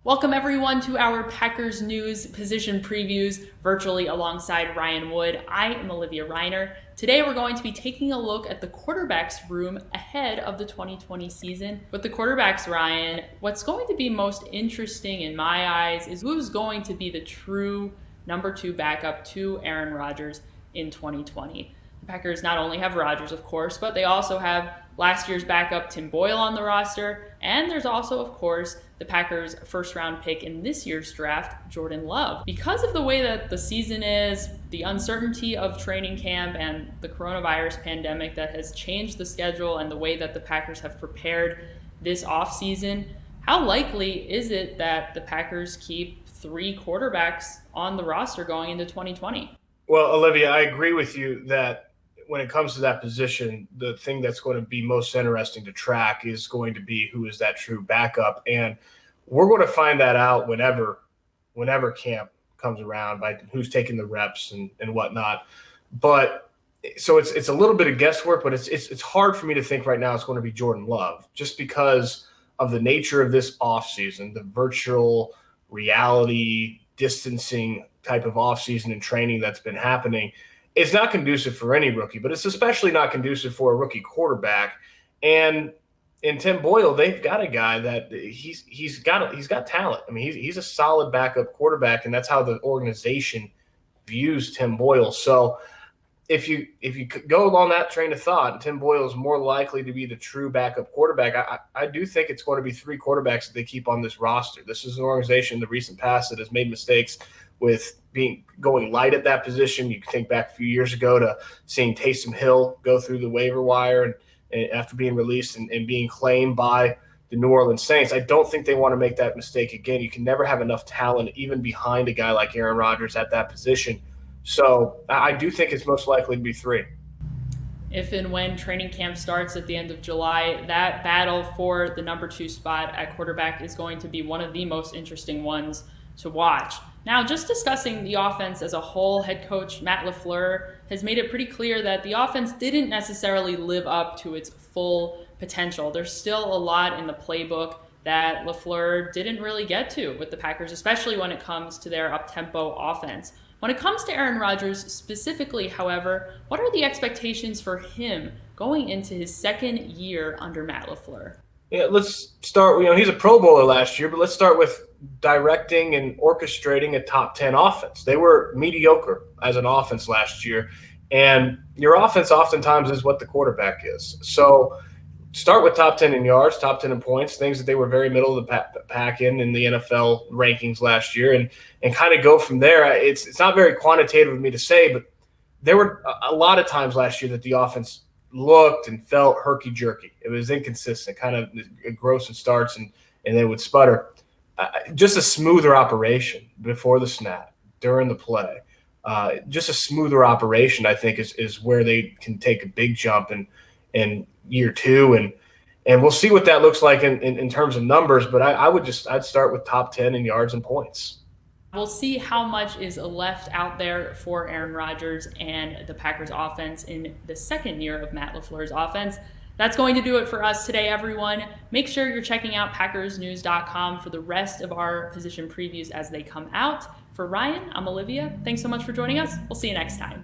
Welcome everyone to our Packers News position previews virtually alongside Ryan Wood. I am Olivia Reiner. Today we're going to be taking a look at the quarterbacks room ahead of the 2020 season. With the quarterbacks, Ryan, what's going to be most interesting in my eyes is who's going to be the true number 2 backup to Aaron Rodgers in 2020. The Packers not only have Rodgers, of course, but they also have last year's backup Tim Boyle on the roster, and there's also, of course, the Packers' first-round pick in this year's draft, Jordan Love. Because of the way that the season is, the uncertainty of training camp, and the coronavirus pandemic that has changed the schedule and the way that the Packers have prepared this offseason, how likely is it that the Packers keep 3 quarterbacks on the roster going into 2020? Well, Olivia, I agree with you that when it comes to that position, the thing that's going to be most interesting to track is going to be who is that true backup. And we're going to find that out whenever camp comes around by who's taking the reps and whatnot. But so it's a little bit of guesswork, but it's hard for me to think right now it's going to be Jordan Love just because of the nature of this offseason, the virtual reality distancing type of offseason and training that's been happening. It's not conducive for any rookie, but it's especially not conducive for a rookie quarterback. And in Tim Boyle, they've got a guy that he's got talent. I mean, he's a solid backup quarterback, and that's how the organization views Tim Boyle. So if you go along that train of thought, Tim Boyle is more likely to be the true backup quarterback. I do think it's going to be 3 quarterbacks that they keep on this roster. This is an organization in the recent past that has made mistakes with going light at that position. You can think back a few years ago to seeing Taysom Hill go through the waiver wire and after being released and being claimed by the New Orleans Saints. I don't think they want to make that mistake again. You can never have enough talent even behind a guy like Aaron Rodgers at that position. So I do think it's most likely to be 3. If and when training camp starts at the end of July, that battle for the number 2 spot at quarterback is going to be one of the most interesting ones to watch. Now, just discussing the offense as a whole, head coach Matt LaFleur has made it pretty clear that the offense didn't necessarily live up to its full potential. There's still a lot in the playbook that LaFleur didn't really get to with the Packers, especially when it comes to their up-tempo offense. When it comes to Aaron Rodgers specifically, however, what are the expectations for him going into his second year under Matt LaFleur? Yeah, let's start. He's a Pro Bowler last year, but let's start with directing and orchestrating a top 10 offense. They were mediocre as an offense last year, and your offense oftentimes is what the quarterback is. So start with top 10 in yards, top 10 in points, things that they were very middle of the pack in the NFL rankings last year, and kind of go from there. It's not very quantitative of me to say, but there were a lot of times last year that the offense looked and felt herky-jerky. It was inconsistent, kind of gross in starts, and they would sputter. Just a smoother operation before the snap, during the play. Just a smoother operation, I think, is where they can take a big jump in year 2. And we'll see what that looks like in terms of numbers, but I'd start with top 10 in yards and points. We'll see how much is left out there for Aaron Rodgers and the Packers offense in the second year of Matt LaFleur's offense. That's going to do it for us today, everyone. Make sure you're checking out PackersNews.com for the rest of our position previews as they come out. For Ryan, I'm Olivia. Thanks so much for joining us. We'll see you next time.